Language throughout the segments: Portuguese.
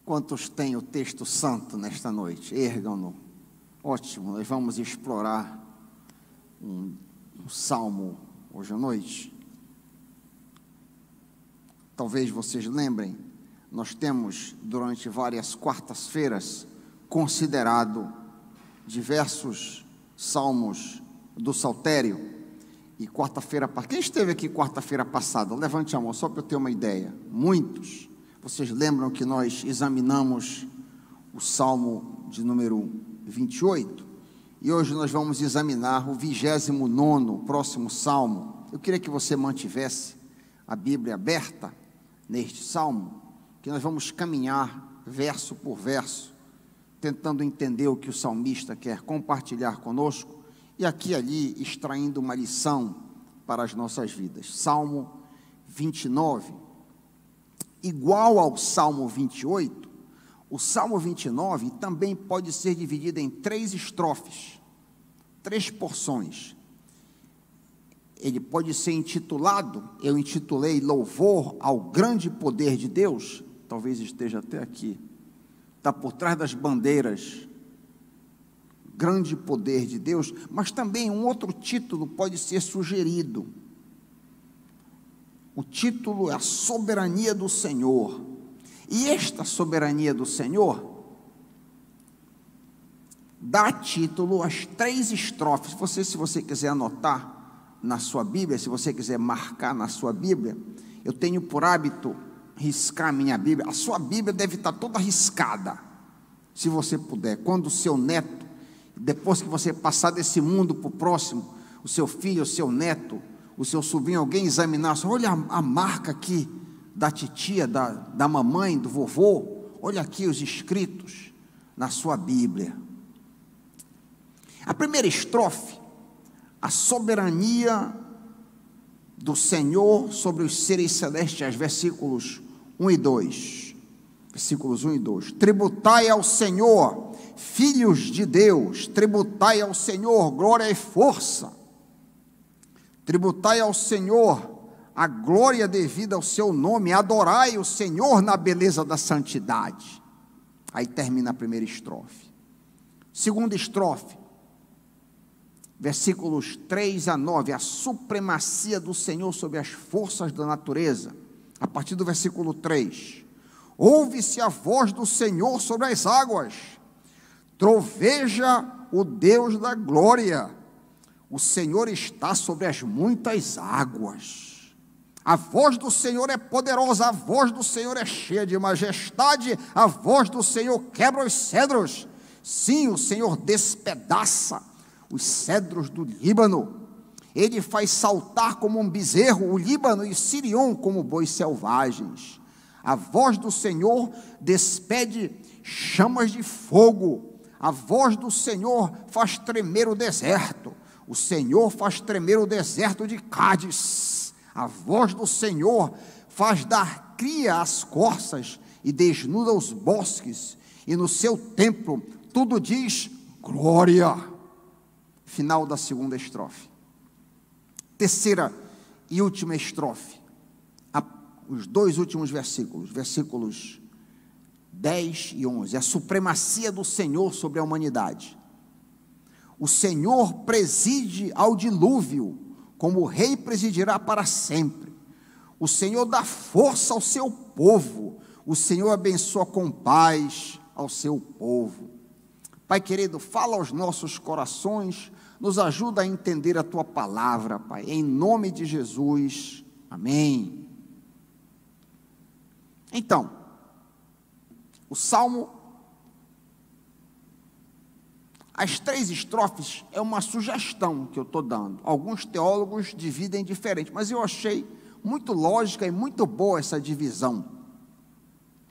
Quantos têm o texto santo nesta noite? Ergam-no. Ótimo, nós vamos explorar um salmo hoje à noite. Talvez vocês lembrem, nós temos durante várias quartas-feiras considerado diversos salmos do Saltério. E quarta-feira, quem esteve aqui quarta-feira passada? Levante a mão, só para eu ter uma ideia. Muitos. Vocês lembram que nós examinamos o Salmo de número 28? E hoje nós vamos examinar o 29º, próximo Salmo. Eu queria que você mantivesse a Bíblia aberta neste Salmo, que nós vamos caminhar verso por verso, tentando entender o que o salmista quer compartilhar conosco, e aqui e ali extraindo uma lição para as nossas vidas. Salmo 29. Igual ao Salmo 28, o Salmo 29 também pode ser dividido em 3 estrofes, 3 porções. Ele pode ser intitulado, eu intitulei Louvor ao Grande Poder de Deus, talvez esteja até aqui, está por trás das bandeiras, Grande Poder de Deus, mas também um outro título pode ser sugerido. O título é a soberania do Senhor. E esta soberania do Senhor dá título às 3 estrofes. Se você quiser anotar na sua Bíblia, se você quiser marcar na sua Bíblia, eu tenho por hábito riscar a minha Bíblia. A sua Bíblia deve estar toda riscada, se você puder. Quando o seu neto, depois que você passar desse mundo para o próximo, o seu filho, o seu neto, o seu sobrinho, alguém examinar, olha a marca aqui da titia, da mamãe, do vovô, olha aqui os escritos na sua Bíblia. A primeira estrofe, a soberania do Senhor sobre os seres celestiais, versículos 1 e 2. Versículos 1 e 2. Tributai ao Senhor, filhos de Deus, tributai ao Senhor glória e força. Tributai ao Senhor a glória devida ao seu nome, adorai o Senhor na beleza da santidade. Aí termina a primeira estrofe. Segunda estrofe, versículos 3 a 9, a supremacia do Senhor sobre as forças da natureza. A partir do versículo 3, ouve-se a voz do Senhor sobre as águas, troveja o Deus da glória, o Senhor está sobre as muitas águas. A voz do Senhor é poderosa, a voz do Senhor é cheia de majestade, a voz do Senhor quebra os cedros. Sim, o Senhor despedaça os cedros do Líbano. Ele faz saltar como um bezerro o Líbano e Sirion como bois selvagens. A voz do Senhor despede chamas de fogo. A voz do Senhor faz tremer o deserto. O Senhor faz tremer o deserto de Cádiz. A voz do Senhor faz dar cria às corças e desnuda os bosques. E no seu templo tudo diz glória. Final da segunda estrofe. Terceira e última estrofe. Os 2 últimos versículos, versículos 10 e 11. A supremacia do Senhor sobre a humanidade. O Senhor preside ao dilúvio, como o rei presidirá para sempre. O Senhor dá força ao seu povo. O Senhor abençoa com paz ao seu povo. Pai querido, fala aos nossos corações, nos ajuda a entender a Tua palavra, Pai, em nome de Jesus, amém. Então, o Salmo, as 3 estrofes é uma sugestão que eu estou dando. Alguns teólogos dividem diferente, mas eu achei muito lógica e muito boa essa divisão.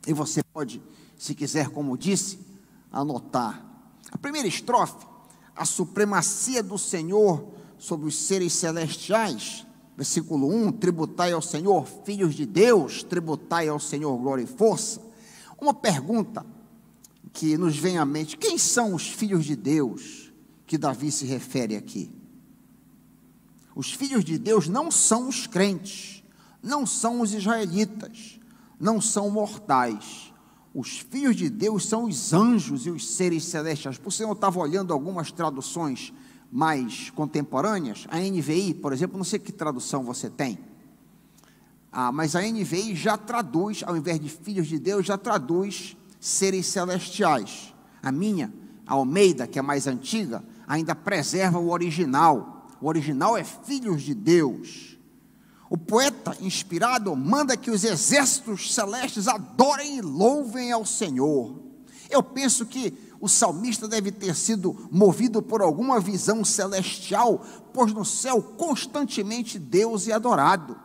E você pode, se quiser, como disse, anotar. A primeira estrofe, a supremacia do Senhor sobre os seres celestiais, versículo 1, tributai ao Senhor, filhos de Deus, tributai ao Senhor glória e força. Uma pergunta que nos vem à mente: quem são os filhos de Deus que Davi se refere aqui? Os filhos de Deus não são os crentes, não são os israelitas, não são mortais. Os filhos de Deus são os anjos e os seres celestiais. Por isso eu estava olhando algumas traduções mais contemporâneas, a NVI, por exemplo, não sei que tradução você tem, mas a NVI já traduz, ao invés de filhos de Deus, já traduz seres celestiais. A minha, a Almeida, que é mais antiga, ainda preserva o original. O original é filhos de Deus. O poeta inspirado manda que os exércitos celestes adorem e louvem ao Senhor. Eu penso que o salmista deve ter sido movido por alguma visão celestial, pois no céu constantemente Deus é adorado.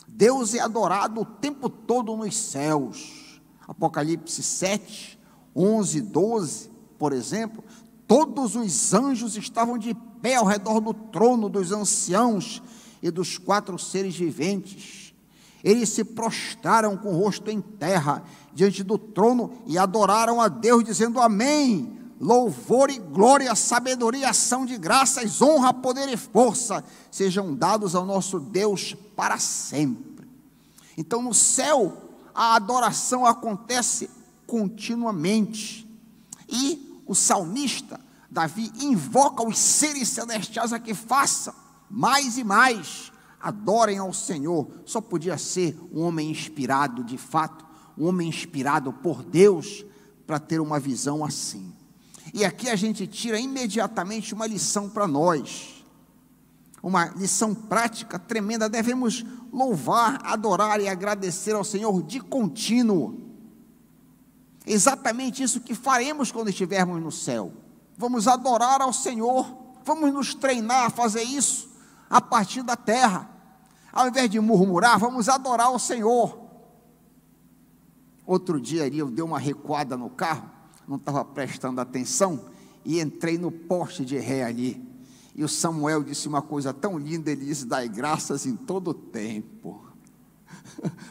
Deus é adorado o tempo todo nos céus. Apocalipse 7, 11, 12, por exemplo, todos os anjos estavam de pé ao redor do trono dos anciãos e dos 4 seres viventes. Eles se prostraram com o rosto em terra diante do trono e adoraram a Deus, dizendo amém, louvor e glória, sabedoria, ação de graças, honra, poder e força sejam dados ao nosso Deus para sempre. Então no céu a adoração acontece continuamente, e o salmista Davi invoca os seres celestiais a que façam mais e mais, adorem ao Senhor. Só podia ser um homem inspirado de fato, um homem inspirado por Deus, para ter uma visão assim. E aqui a gente tira imediatamente uma lição para nós, uma lição prática tremenda. Devemos louvar, adorar e agradecer ao Senhor de contínuo. Exatamente isso que faremos quando estivermos no céu. Vamos adorar ao Senhor, vamos nos treinar a fazer isso a partir da terra. Ao invés de murmurar, vamos adorar ao Senhor. Outro dia eu dei uma recuada no carro, não estava prestando atenção, e entrei no poste de ré ali, e o Samuel disse uma coisa tão linda, ele disse: dai graças em todo tempo.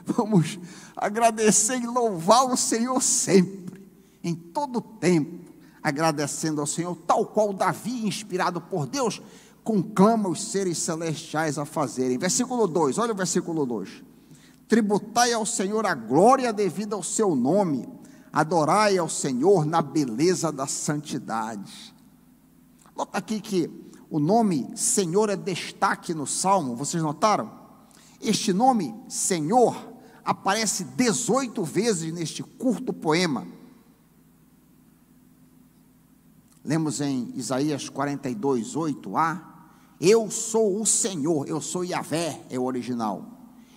Vamos agradecer e louvar o Senhor sempre, em todo tempo, agradecendo ao Senhor, tal qual Davi, inspirado por Deus, conclama os seres celestiais a fazerem. Versículo 2, olha o versículo 2: tributai ao Senhor a glória devida ao seu nome, adorai ao Senhor na beleza da santidade. Nota aqui que o nome Senhor é destaque no Salmo, vocês notaram? Este nome Senhor aparece 18 vezes neste curto poema. Lemos em Isaías 42, 8a, eu sou o Senhor, eu sou Yahvé, é o original,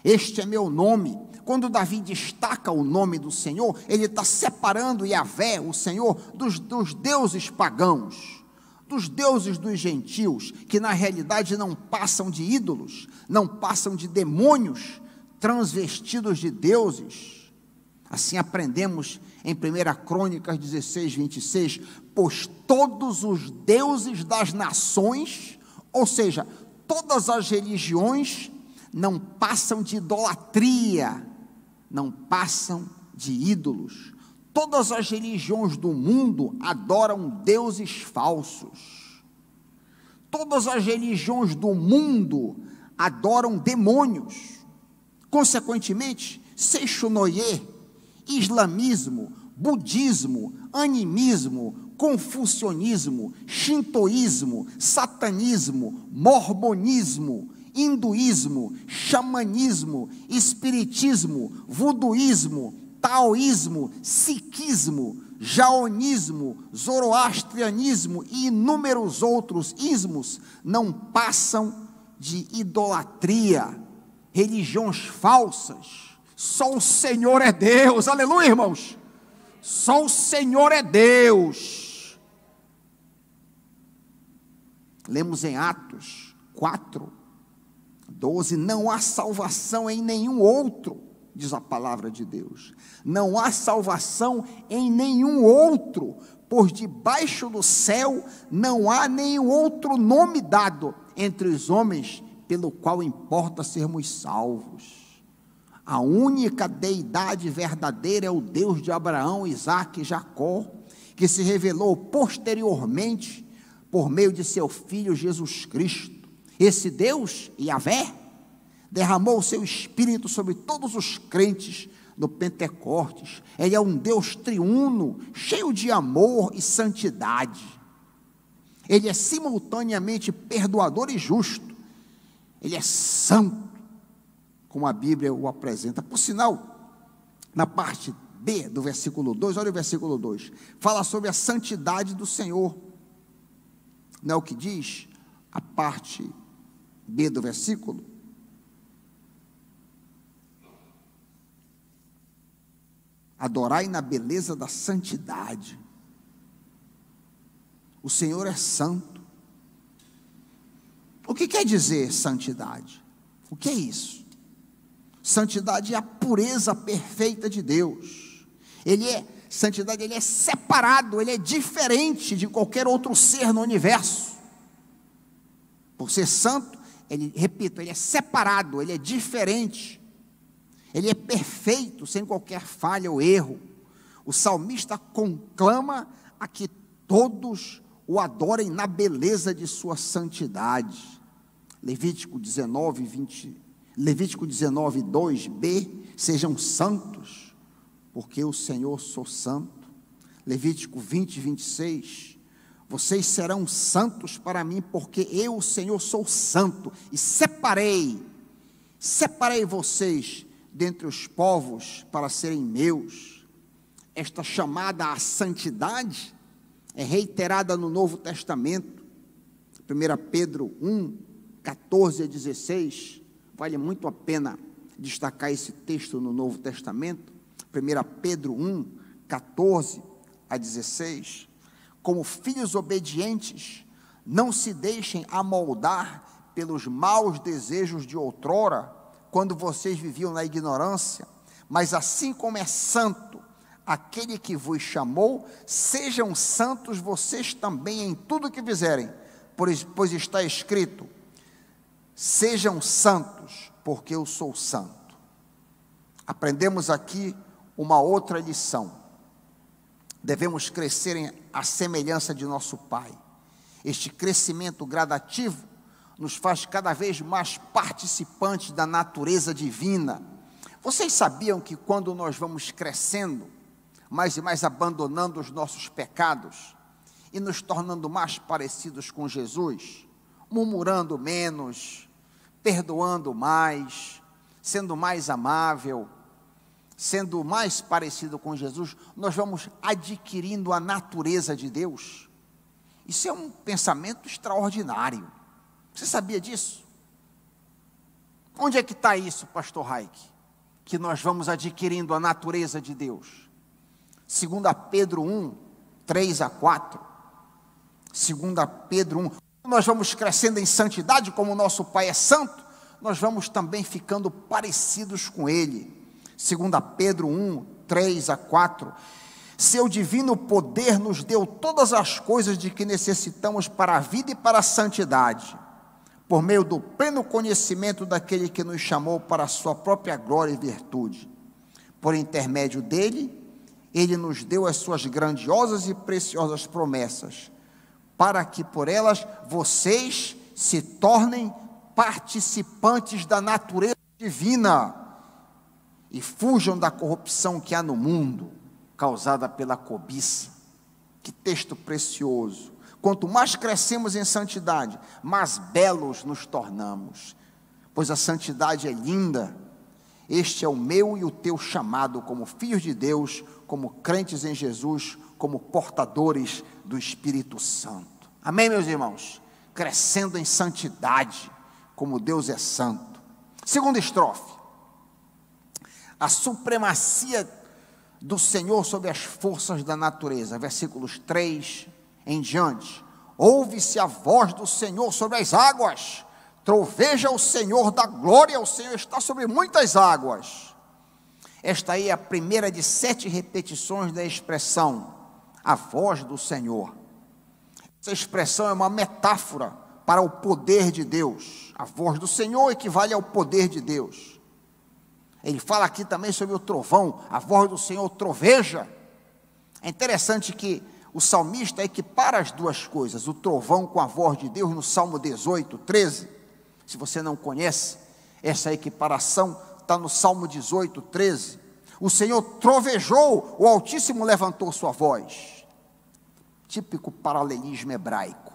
este é meu nome. Quando Davi destaca o nome do Senhor, ele está separando Yahvé, o Senhor, dos deuses pagãos, dos deuses dos gentios, que na realidade não passam de ídolos, não passam de demônios transvestidos de deuses. Assim aprendemos em 1 Crônicas 16, 26, pois todos os deuses das nações, ou seja, todas as religiões, não passam de idolatria, não passam de ídolos. Todas as religiões do mundo adoram deuses falsos. Todas as religiões do mundo adoram demônios. Consequentemente, Seixonoye, islamismo, budismo, animismo, confucionismo, shintoísmo, satanismo, mormonismo, hinduísmo, xamanismo, espiritismo, voduísmo, taoísmo, sikhismo, jaonismo, zoroastrianismo e inúmeros outros ismos não passam de idolatria, religiões falsas. Só o Senhor é Deus, aleluia, irmãos, só o Senhor é Deus. Lemos em Atos 4, 12, não há salvação em nenhum outro, diz a palavra de Deus, não há salvação em nenhum outro, pois debaixo do céu não há nenhum outro nome dado entre os homens, pelo qual importa sermos salvos. A única deidade verdadeira é o Deus de Abraão, Isaque e Jacó, que se revelou posteriormente por meio de seu Filho Jesus Cristo. Esse Deus, Yahvé, derramou o seu Espírito sobre todos os crentes no Pentecostes. Ele é um Deus triuno, cheio de amor e santidade. Ele é simultaneamente perdoador e justo. Ele é santo, como a Bíblia o apresenta. Por sinal, na parte B do versículo 2, olha o versículo 2, fala sobre a santidade do Senhor. Não é o que diz a parte B do versículo? Adorai na beleza da santidade. O Senhor é santo. O que quer dizer santidade? O que é isso? Santidade é a pureza perfeita de Deus. Santidade, ele é separado, ele é diferente de qualquer outro ser no universo. Por ser santo, repito, ele é separado, ele é diferente. Ele é perfeito, sem qualquer falha ou erro. O salmista conclama a que todos o adorem na beleza de sua santidade. Levítico 19, 2b, sejam santos, porque o Senhor sou santo. Levítico 20, 26, vocês serão santos para mim, porque eu, o Senhor, sou santo, e separei vocês dentre os povos para serem meus. Esta chamada à santidade é reiterada no Novo Testamento, 1 Pedro 1, 14 a 16, vale muito a pena destacar esse texto no Novo Testamento, 1 Pedro 1, 14 a 16, como filhos obedientes, não se deixem amoldar pelos maus desejos de outrora, quando vocês viviam na ignorância, mas assim como é santo aquele que vos chamou, sejam santos vocês também em tudo que fizerem, pois está escrito, sejam santos, porque eu sou santo. Aprendemos aqui uma outra lição. Devemos crescer à semelhança de nosso Pai. Este crescimento gradativo nos faz cada vez mais participantes da natureza divina. Vocês sabiam que quando nós vamos crescendo, mais e mais abandonando os nossos pecados e nos tornando mais parecidos com Jesus, murmurando menos, perdoando mais, sendo mais amável, sendo mais parecido com Jesus, nós vamos adquirindo a natureza de Deus. Isso é um pensamento extraordinário. Você sabia disso? Onde é que está isso, pastor Raik? Que nós vamos adquirindo a natureza de Deus. 2 Pedro 1, 3 a 4. 2 Pedro 1. Nós vamos crescendo em santidade, como o nosso Pai é santo, nós vamos também ficando parecidos com Ele. 2 Pedro 1, 3 a 4. Seu divino poder nos deu todas as coisas de que necessitamos para a vida e para a santidade, por meio do pleno conhecimento daquele que nos chamou para a sua própria glória e virtude. Por intermédio dele, ele nos deu as suas grandiosas e preciosas promessas, para que por elas vocês se tornem participantes da natureza divina e fujam da corrupção que há no mundo, causada pela cobiça. Que texto precioso! Quanto mais crescemos em santidade, mais belos nos tornamos, pois a santidade é linda. Este é o meu e o teu chamado como filhos de Deus, como crentes em Jesus, como portadores do Espírito Santo. Amém, meus irmãos? Crescendo em santidade, como Deus é santo. Segunda estrofe. A supremacia do Senhor sobre as forças da natureza. Versículos 3 em diante. Ouve-se a voz do Senhor sobre as águas. Troveja o Senhor da glória, o Senhor está sobre muitas águas. Esta aí é a primeira de 7 repetições da expressão, a voz do Senhor. Essa expressão é uma metáfora para o poder de Deus. A voz do Senhor equivale ao poder de Deus. Ele fala aqui também sobre o trovão, a voz do Senhor troveja. É interessante que o salmista equipara as duas coisas, o trovão com a voz de Deus, no Salmo 18, 13. Se você não conhece, essa equiparação está no Salmo 18, 13. O Senhor trovejou, o Altíssimo levantou sua voz. Típico paralelismo hebraico,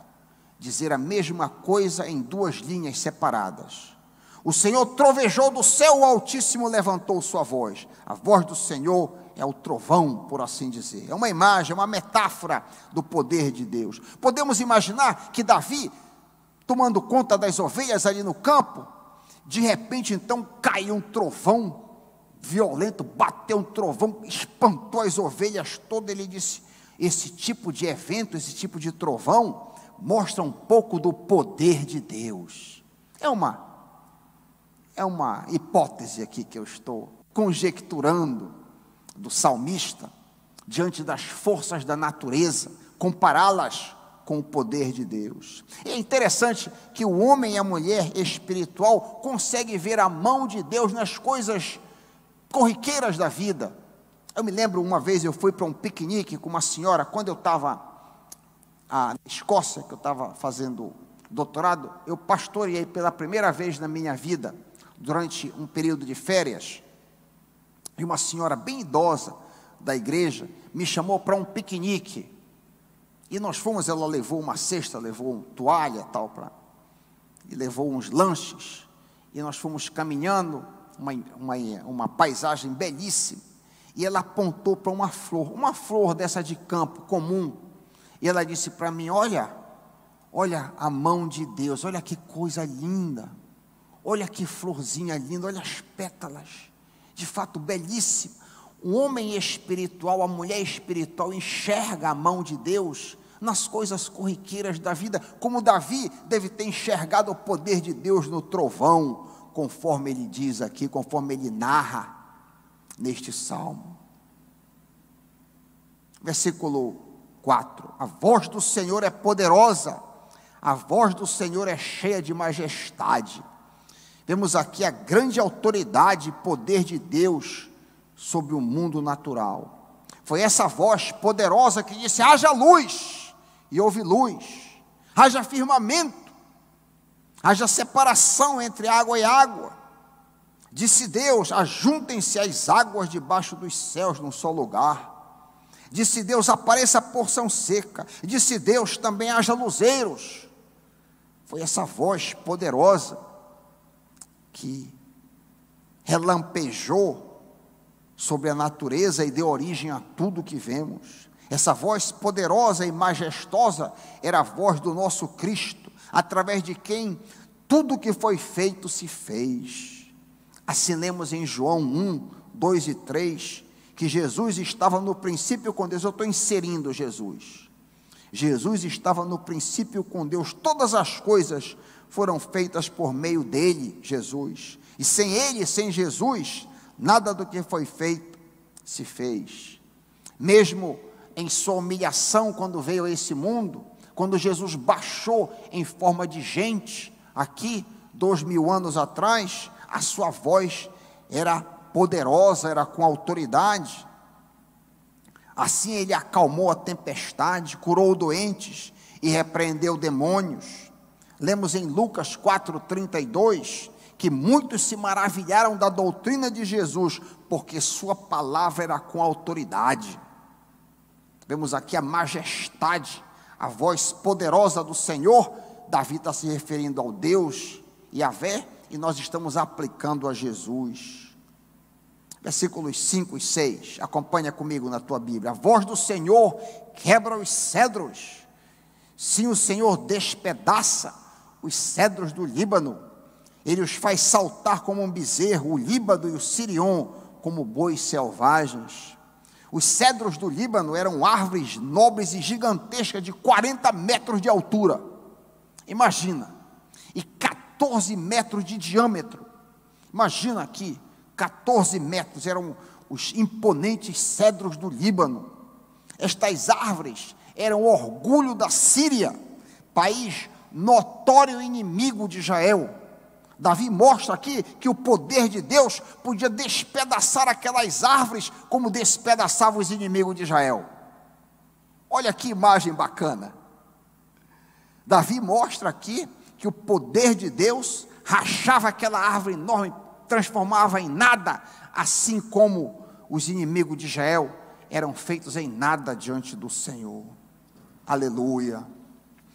dizer a mesma coisa em duas linhas separadas. O Senhor trovejou do céu, o Altíssimo levantou sua voz. A voz do Senhor é o trovão, por assim dizer. É uma imagem, uma metáfora do poder de Deus. Podemos imaginar que Davi, tomando conta das ovelhas ali no campo, de repente então caiu um trovão violento, bateu um trovão, espantou as ovelhas todas. Ele disse: esse tipo de evento, esse tipo de trovão, mostra um pouco do poder de Deus. É uma hipótese aqui que eu estou conjecturando do salmista, diante das forças da natureza, compará-las com o poder de Deus. É interessante que o homem e a mulher espiritual conseguem ver a mão de Deus nas coisas corriqueiras da vida. Eu me lembro, uma vez eu fui para um piquenique com uma senhora, quando eu estava na Escócia, que eu estava fazendo doutorado, eu pastoreei pela primeira vez na minha vida, durante um período de férias, e uma senhora bem idosa da igreja me chamou para um piquenique, e nós fomos. Ela levou uma cesta, levou toalha e levou uns lanches, e nós fomos caminhando, uma paisagem belíssima, e ela apontou para uma flor dessa de campo comum, e ela disse para mim: olha a mão de Deus, olha que coisa linda, olha que florzinha linda, olha as pétalas, de fato belíssima. O homem espiritual, a mulher espiritual enxerga a mão de Deus nas coisas corriqueiras da vida, como Davi deve ter enxergado o poder de Deus no trovão, conforme ele diz aqui, conforme ele narra neste salmo. Versículo 4: a voz do Senhor é poderosa, a voz do Senhor é cheia de majestade. Vemos aqui a grande autoridade e poder de Deus sobre o mundo natural. Foi essa voz poderosa que disse: haja luz, e houve luz. Haja firmamento, haja separação entre água e água. Disse Deus: ajuntem-se as águas debaixo dos céus num só lugar. Disse Deus: apareça a porção seca. Disse Deus: também haja luzeiros. Foi essa voz poderosa que relampejou sobre a natureza e deu origem a tudo que vemos. Essa voz poderosa e majestosa era a voz do nosso Cristo, através de quem tudo que foi feito se fez. Assim lemos em João 1, 2 e 3, que Jesus estava no princípio com Deus. Eu estou inserindo Jesus. Jesus estava no princípio com Deus. Todas as coisas foram feitas por meio dele, Jesus. E sem ele, sem Jesus, nada do que foi feito se fez. Mesmo em sua humilhação, quando veio a esse mundo, quando Jesus baixou em forma de gente, aqui, 2000 anos atrás, a sua voz era poderosa, era com autoridade. Assim ele acalmou a tempestade, curou doentes e repreendeu demônios. Lemos em Lucas 4:32, que muitos se maravilharam da doutrina de Jesus, porque sua palavra era com autoridade. Vemos aqui a majestade, a voz poderosa do Senhor. Davi está se referindo ao Deus Yahvé, e nós estamos aplicando a Jesus. Versículos 5 e 6, acompanha comigo na tua Bíblia. A voz do Senhor quebra os cedros, sim, o Senhor despedaça os cedros do Líbano. Ele os faz saltar como um bezerro, o Líbano e o Sirion como bois selvagens. Os cedros do Líbano eram árvores nobres e gigantescas de 40 metros de altura, imagina, e 14 metros de diâmetro. Imagina aqui, 14 metros, eram os imponentes cedros do Líbano. Estas árvores eram orgulho da Síria, país notório inimigo de Israel. Davi mostra aqui que o poder de Deus podia despedaçar aquelas árvores como despedaçava os inimigos de Israel. Olha que imagem bacana. Davi mostra aqui que o poder de Deus rachava aquela árvore enorme, transformava em nada, assim como os inimigos de Israel eram feitos em nada diante do Senhor. Aleluia.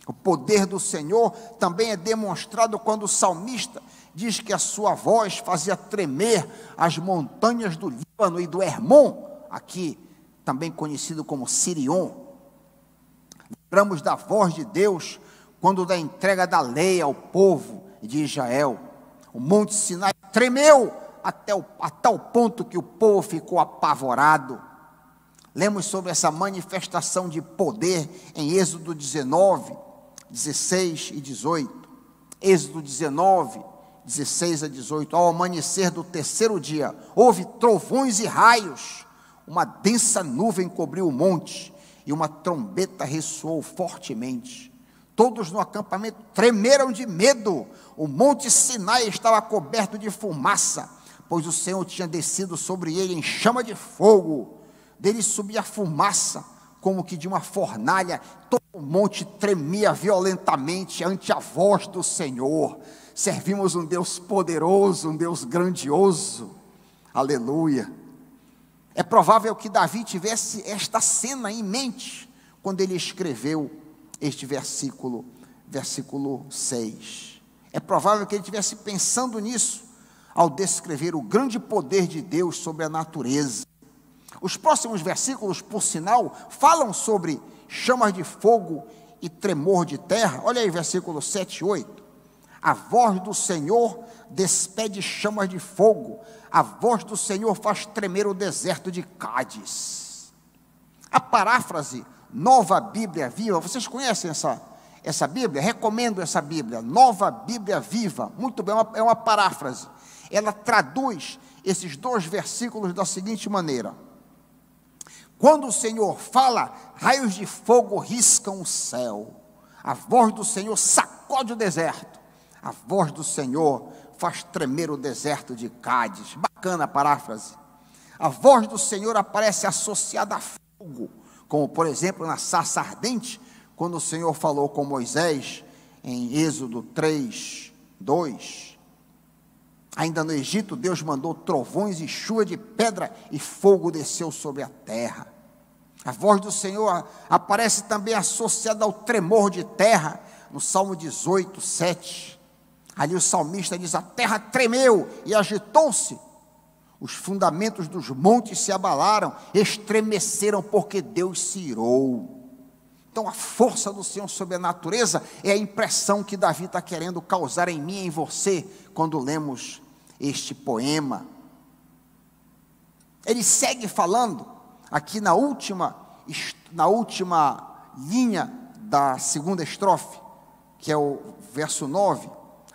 O poder do Senhor também é demonstrado quando o salmista diz que a sua voz fazia tremer as montanhas do Líbano e do Hermon, aqui também conhecido como Sirion. Lembramos da voz de Deus quando da entrega da lei ao povo de Israel. O Monte Sinai tremeu a tal ponto que o povo ficou apavorado. Lemos sobre essa manifestação de poder em Êxodo 19, 16 e 18. Êxodo 19, 16 a 18. Ao amanhecer do terceiro dia, houve trovões e raios. Uma densa nuvem cobriu o monte e uma trombeta ressoou fortemente. Todos no acampamento tremeram de medo. O monte Sinai estava coberto de fumaça, pois o Senhor tinha descido sobre ele em chama de fogo. Dele subia fumaça, como que de uma fornalha. Todo o monte tremia violentamente ante a voz do Senhor. Servimos um Deus poderoso, um Deus grandioso. Aleluia. É provável que Davi tivesse esta cena em mente quando ele escreveu este versículo 6. É provável que ele estivesse pensando nisso ao descrever o grande poder de Deus sobre a natureza. Os próximos versículos, por sinal, falam sobre chamas de fogo e tremor de terra. Olha aí, versículo 7 e 8. A voz do Senhor despede chamas de fogo. A voz do Senhor faz tremer o deserto de Cádiz. A paráfrase Nova Bíblia Viva, vocês conhecem essa Bíblia? Recomendo essa Bíblia, Nova Bíblia Viva. Muito bem, é uma paráfrase. Ela traduz esses dois versículos da seguinte maneira: quando o Senhor fala, raios de fogo riscam o céu. A voz do Senhor sacode o deserto. A voz do Senhor faz tremer o deserto de Cádiz. Bacana a paráfrase. A voz do Senhor aparece associada a fogo, como por exemplo na sarça ardente, quando o Senhor falou com Moisés em Êxodo 3, 2. Ainda no Egito, Deus mandou trovões e chuva de pedra e fogo desceu sobre a terra. A voz do Senhor aparece também associada ao tremor de terra, no Salmo 18, 7. Ali o salmista diz: a terra tremeu e agitou-se, os fundamentos dos montes se abalaram, estremeceram porque Deus se irou. Então a força do Senhor sobre a natureza é a impressão que Davi está querendo causar em mim e em você, quando lemos este poema. Ele segue falando, aqui na última linha da segunda estrofe, que é o verso 9,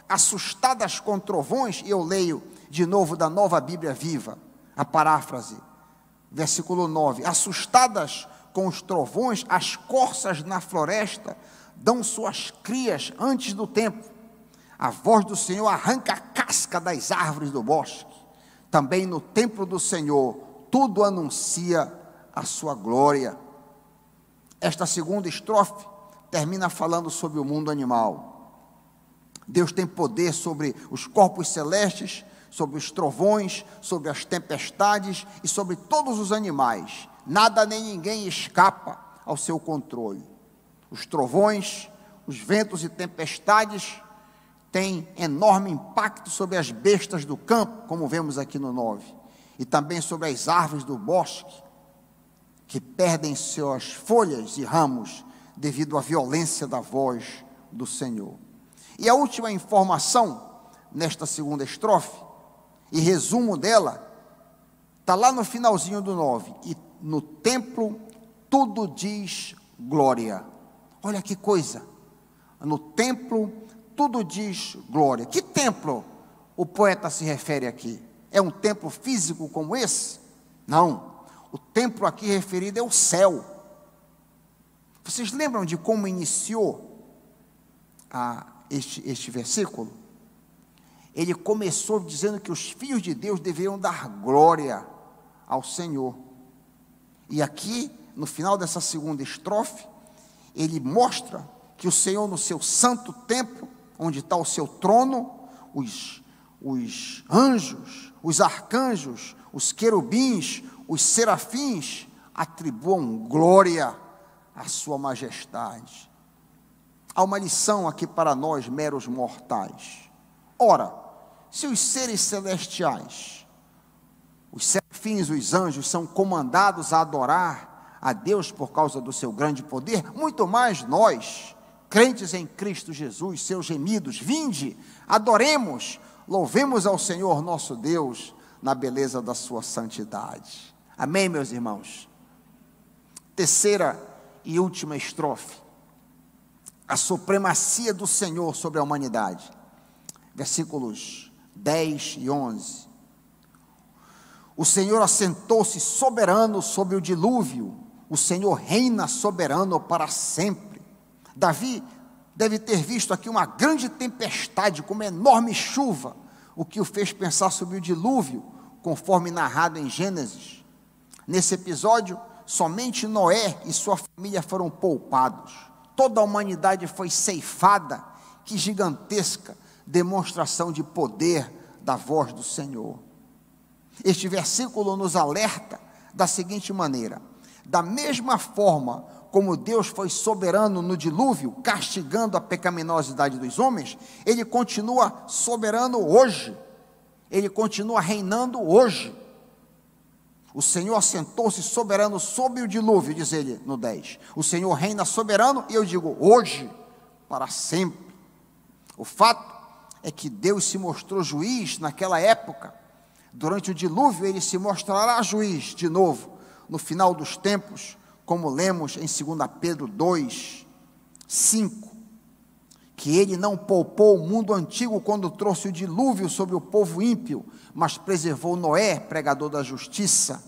assustadas com trovões, e eu leio de novo da Nova Bíblia Viva, a paráfrase, versículo 9, assustadas com os trovões, as corças na floresta dão suas crias antes do tempo, a voz do Senhor arranca a casca das árvores do bosque, também no templo do Senhor, tudo anuncia a sua glória. Esta segunda estrofe termina falando sobre o mundo animal. Deus tem poder sobre os corpos celestes, sobre os trovões, sobre as tempestades e sobre todos os animais. Nada nem ninguém escapa ao seu controle. Os trovões, os ventos e tempestades têm enorme impacto sobre as bestas do campo, como vemos aqui no 9, e também sobre as árvores do bosque, que perdem suas folhas e ramos devido à violência da voz do Senhor. E a última informação nesta segunda estrofe, e resumo dela, está lá no finalzinho do 9, e no templo tudo diz glória. Olha que coisa, no templo tudo diz glória. Que templo o poeta se refere aqui? É um templo físico como esse? Não, o templo aqui referido é o céu. Vocês lembram de como iniciou este versículo? Ele começou dizendo que os filhos de Deus deveriam dar glória ao Senhor. E aqui, no final dessa segunda estrofe, ele mostra que o Senhor, no seu santo templo, onde está o seu trono, os anjos, os arcanjos, os querubins, os serafins atribuam glória à sua majestade. Há uma lição aqui para nós, meros mortais. Ora, se os seres celestiais, os serafins, os anjos, são comandados a adorar a Deus por causa do seu grande poder, muito mais nós, crentes em Cristo Jesus, seus gemidos, vinde, adoremos, louvemos ao Senhor nosso Deus na beleza da sua santidade. Amém, meus irmãos? Terceira e última estrofe. A supremacia do Senhor sobre a humanidade. Versículos 10 e 11. O Senhor assentou-se soberano sobre o dilúvio. O Senhor reina soberano para sempre. Davi deve ter visto aqui uma grande tempestade com uma enorme chuva, o que o fez pensar sobre o dilúvio, conforme narrado em Gênesis. Nesse episódio, somente Noé e sua família foram poupados. Toda a humanidade foi ceifada. Que gigantesca demonstração de poder da voz do Senhor. Este versículo nos alerta da seguinte maneira: da mesma forma como Deus foi soberano no dilúvio, castigando a pecaminosidade dos homens, Ele continua soberano hoje, Ele continua reinando hoje. O Senhor assentou-se soberano sobre o dilúvio, diz ele no 10. O Senhor reina soberano, e eu digo, hoje, para sempre. O fato é que Deus se mostrou juiz naquela época. Durante o dilúvio, Ele se mostrará juiz de novo, no final dos tempos, como lemos em 2 Pedro 2, 5. Que Ele não poupou o mundo antigo quando trouxe o dilúvio sobre o povo ímpio, mas preservou Noé, pregador da justiça,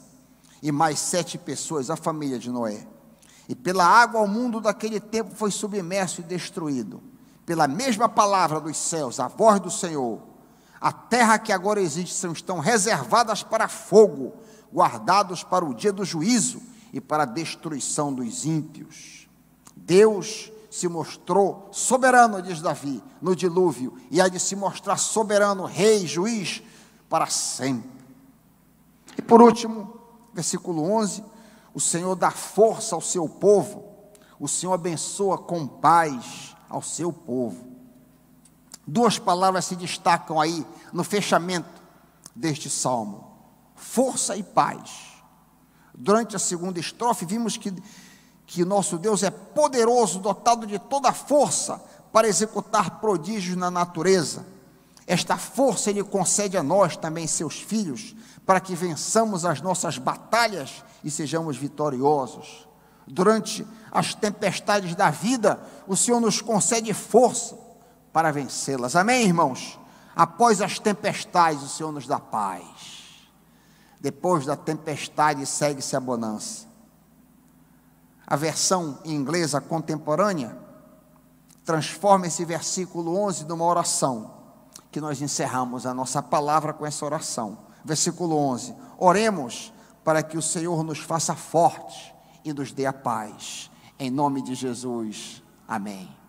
e mais 7 pessoas, a família de Noé. E pela água o mundo daquele tempo foi submerso e destruído. Pela mesma palavra dos céus, a voz do Senhor, a terra que agora existe estão reservadas para fogo, guardados para o dia do juízo e para a destruição dos ímpios. Deus se mostrou soberano, diz Davi, no dilúvio, e há de se mostrar soberano, rei, juiz, para sempre. E por último, versículo 11, o Senhor dá força ao seu povo, o Senhor abençoa com paz ao seu povo. Duas palavras se destacam aí no fechamento deste salmo: força e paz. Durante a segunda estrofe, vimos que nosso Deus é poderoso, dotado de toda a força para executar prodígios na natureza. Esta força Ele concede a nós, também seus filhos, para que vençamos as nossas batalhas e sejamos vitoriosos. Durante as tempestades da vida, o Senhor nos concede força para vencê-las. Amém, irmãos? Após as tempestades, o Senhor nos dá paz. Depois da tempestade, segue-se a bonança. A versão inglesa contemporânea transforma esse versículo 11 numa oração, que nós encerramos a nossa palavra com essa oração. Versículo 11: oremos para que o Senhor nos faça fortes e nos dê a paz. Em nome de Jesus, amém.